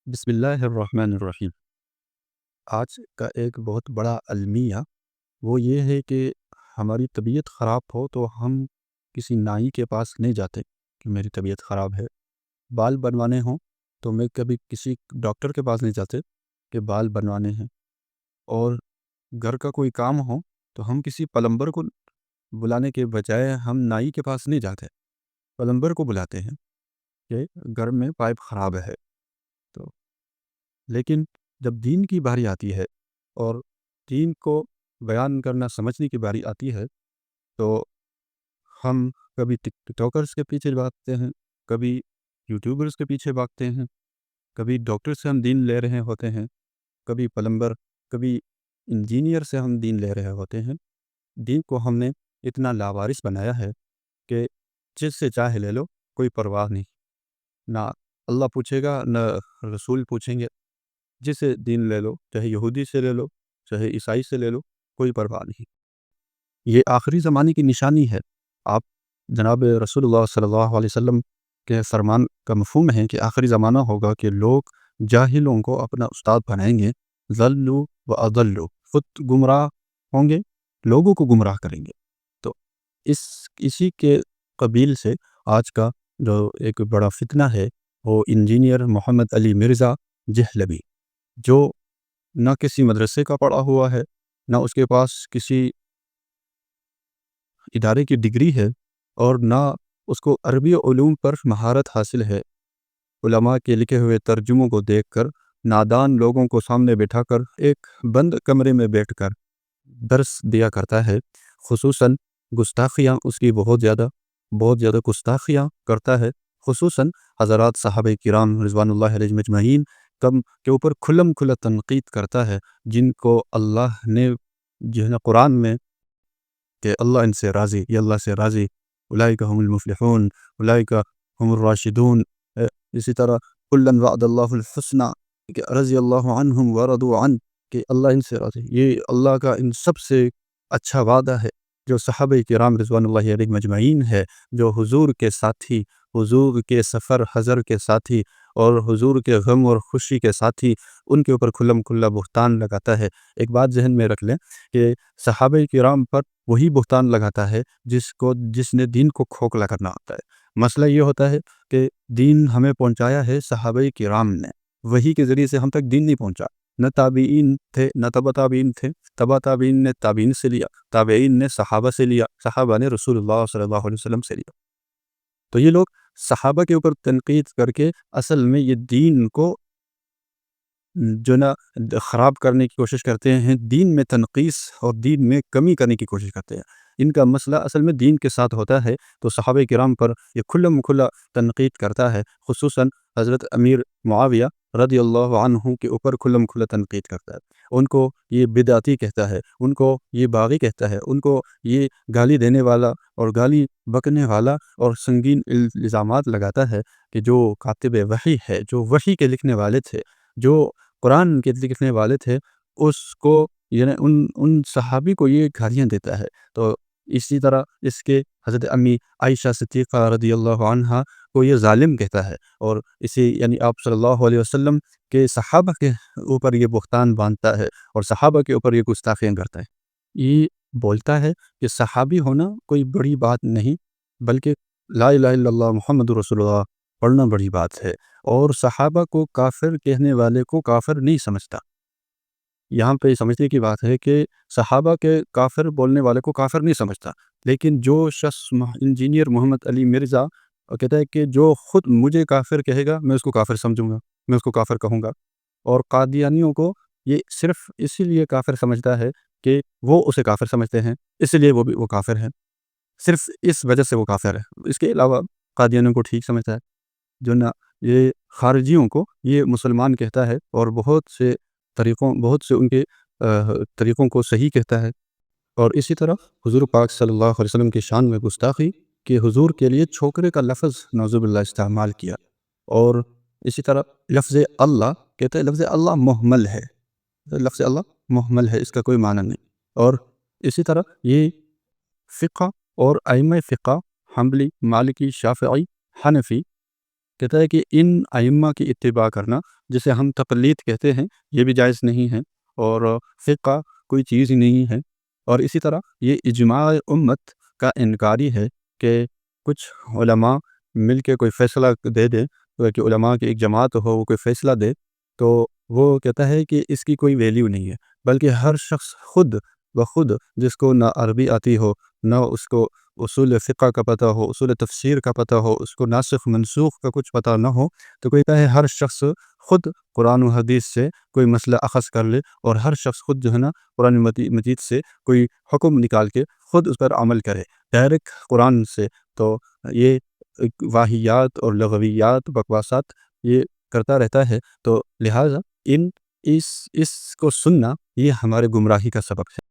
بسم اللہ الرحمن الرحیم۔ آج کا ایک بہت بڑا المیہ وہ یہ ہے کہ ہماری طبیعت خراب ہو تو ہم کسی نائی کے پاس نہیں جاتے کہ میری طبیعت خراب ہے۔ بال بنوانے ہوں تو میں کبھی کسی ڈاکٹر کے پاس نہیں جاتے کہ بال بنوانے ہیں، اور گھر کا کوئی کام ہو تو ہم کسی پلمبر کو بلانے کے بجائے ہم نائی کے پاس نہیں جاتے، پلمبر کو بلاتے ہیں کہ گھر میں پائپ خراب ہے۔ تو لیکن جب دین کی باری آتی ہے اور دین کو بیان کرنا سمجھنے کی باری آتی ہے تو ہم کبھی ٹک ٹاکرز کے پیچھے بھاگتے ہیں، کبھی یوٹیوبرز کے پیچھے بھاگتے ہیں، کبھی ڈاکٹر سے ہم دین لے رہے ہوتے ہیں، کبھی پلمبر، کبھی انجینئر سے ہم دین لے رہے ہوتے ہیں۔ دین کو ہم نے اتنا لاوارث بنایا ہے کہ جس سے چاہے لے لو، کوئی پرواہ نہیں، نہ اللہ پوچھے گا نہ رسول پوچھیں گے۔ جسے دین لے لو، چاہے یہودی سے لے لو، چاہے عیسائی سے لے لو، کوئی پرواہ نہیں۔ یہ آخری زمانے کی نشانی ہے۔ آپ جناب رسول اللہ صلی اللہ علیہ وسلم کے فرمان کا مفہوم ہے کہ آخری زمانہ ہوگا کہ لوگ جاہلوں کو اپنا استاد بنائیں گے، ضلوا و اضلوا، خود گمراہ ہوں گے، لوگوں کو گمراہ کریں گے۔ تو اسی کے قبیل سے آج کا جو ایک بڑا فتنہ ہے وہ انجینئر محمد علی مرزا جہلوی، جو نہ کسی مدرسے کا پڑھا ہوا ہے، نہ اس کے پاس کسی ادارے کی ڈگری ہے، اور نہ اس کو عربی علوم پر مہارت حاصل ہے۔ علماء کے لکھے ہوئے ترجموں کو دیکھ کر نادان لوگوں کو سامنے بٹھا کر ایک بند کمرے میں بیٹھ کر درس دیا کرتا ہے، خصوصاً گستاخیاں اس کی بہت زیادہ گستاخیاں کرتا ہے، خصوصاً حضرات صحابہ کرام رضوان اللہ علیہ مجمعین کے اوپر کھلم کھلا تنقید کرتا ہے، جن کو اللہ نے جو ہے نا قرآن میں کہ اللہ ان سے راضی، یہ اللہ سے راضی، اولئک هم المفلحون، اولئک هم الراشدون، اسی طرح کلا وعد اللہ الحسنى کہ رضی اللہ عنہم ورضوا عنہ، کہ اللہ ان سے راضی۔ یہ اللہ کا ان سب سے اچھا وعدہ ہے جو صحابہ کرام رضوان اللہ علیہ مجمعین ہے، جو حضور کے ساتھی، حضور کے سفر حضر کے ساتھی، اور حضور کے غم اور خوشی کے ساتھی، ان کے اوپر کھلم کھلا بہتان لگاتا ہے۔ ایک بات ذہن میں رکھ لیں کہ صحابہ کرام پر وہی بہتان لگاتا ہے جس نے دین کو کھوکھلا کرنا ہوتا ہے۔ مسئلہ یہ ہوتا ہے کہ دین ہمیں پہنچایا ہے صحابہ کرام نے، وہی کے ذریعے سے ہم تک دین نہیں پہنچا۔ نہ تابعین تھے، نہ تبع تابعین تھے، تبع تابعین نے تابعین سے لیا، تابعین نے صحابہ سے لیا، صحابہ نے رسول اللہ صلی اللہ علیہ وسلم سے لیا۔ تو یہ لوگ صحابہ کے اوپر تنقید کر کے اصل میں یہ دین کو جو نا خراب کرنے کی کوشش کرتے ہیں، دین میں تنقیص اور دین میں کمی کرنے کی کوشش کرتے ہیں۔ ان کا مسئلہ اصل میں دین کے ساتھ ہوتا ہے، تو صحابہ کرام پر یہ کھلم کھلا تنقید کرتا ہے، خصوصاً حضرت امیر معاویہ رضی اللہ عنہ کے اوپر کھلم کھلا تنقید کرتا ہے۔ ان کو یہ بدعتی کہتا ہے، ان کو یہ باغی کہتا ہے، ان کو یہ گالی دینے والا اور گالی بکنے والا، اور سنگین الزامات لگاتا ہے کہ جو کاتب وحی ہے، جو وحی کے لکھنے والے تھے، جو قرآن کے لکھنے والے تھے، اس کو یعنی ان صحابی کو یہ گالیاں دیتا ہے۔ تو اسی طرح اس کے حضرت امی عائشہ صدیقہ رضی اللہ عنہا کو یہ ظالم کہتا ہے، اور اسی یعنی آپ صلی اللہ علیہ وسلم کے صحابہ کے اوپر یہ بہتان باندھتا ہے، اور صحابہ کے اوپر یہ گستاخیاں کرتا ہے۔ یہ بولتا ہے کہ صحابی ہونا کوئی بڑی بات نہیں، بلکہ لا الہ الا اللہ محمد رسول اللہ پڑھنا بڑی بات ہے، اور صحابہ کو کافر کہنے والے کو کافر نہیں سمجھتا۔ یہاں پہ سمجھنے کی بات ہے کہ صحابہ کے کافر بولنے والے کو کافر نہیں سمجھتا، لیکن جو شخص انجینئر محمد علی مرزا کہتا ہے کہ جو خود مجھے کافر کہے گا میں اس کو کافر سمجھوں گا، میں اس کو کافر کہوں گا، اور قادیانیوں کو یہ صرف اسی لیے کافر سمجھتا ہے کہ وہ اسے کافر سمجھتے ہیں، اس لیے وہ کافر ہے، صرف اس وجہ سے وہ کافر ہے۔ اس کے علاوہ قادیانیوں کو ٹھیک سمجھتا ہے، جو نا یہ خارجیوں کو یہ مسلمان کہتا ہے، اور بہت سے ان کے طریقوں کو صحیح کہتا ہے۔ اور اسی طرح حضور پاک صلی اللہ علیہ وسلم کی شان میں گستاخی کہ حضور کے لیے چھوکرے کا لفظ نعوذ باللہ استعمال کیا، اور اسی طرح لفظ اللہ کہتے ہیں، لفظ اللہ محمل ہے، لفظ اللہ محمل ہے، اس کا کوئی معنی نہیں۔ اور اسی طرح یہ فقہ اور ائمہ فقہ حنبلی، مالکی، شافعی، حنفی کہتا ہے کہ ان ائمہ کی اتباع کرنا جسے ہم تقلید کہتے ہیں یہ بھی جائز نہیں ہے، اور فقہ کوئی چیز ہی نہیں ہے۔ اور اسی طرح یہ اجماع امت کا انکاری ہے کہ کچھ علماء مل کے کوئی فیصلہ دے دیں، کہ علماء کی ایک جماعت ہو وہ کوئی فیصلہ دے، تو وہ کہتا ہے کہ اس کی کوئی ویلیو نہیں ہے، بلکہ ہر شخص خود بخود جس کو نہ عربی آتی ہو، نہ اس کو اصول فقہ کا پتہ ہو، اصول تفسیر کا پتہ ہو، اس کو ناسخ منسوخ کا کچھ پتہ نہ ہو، تو کہتا ہے ہر شخص خود قرآن و حدیث سے کوئی مسئلہ اخذ کر لے، اور ہر شخص خود جو ہے نا قرآن مجید سے کوئی حکم نکال کے خود اس پر عمل کرے ڈائریکٹ قرآن سے۔ تو یہ واہیات اور لغویات بکواسات یہ کرتا رہتا ہے، تو لہٰذا اس کو سننا یہ ہمارے گمراہی کا سبب ہے۔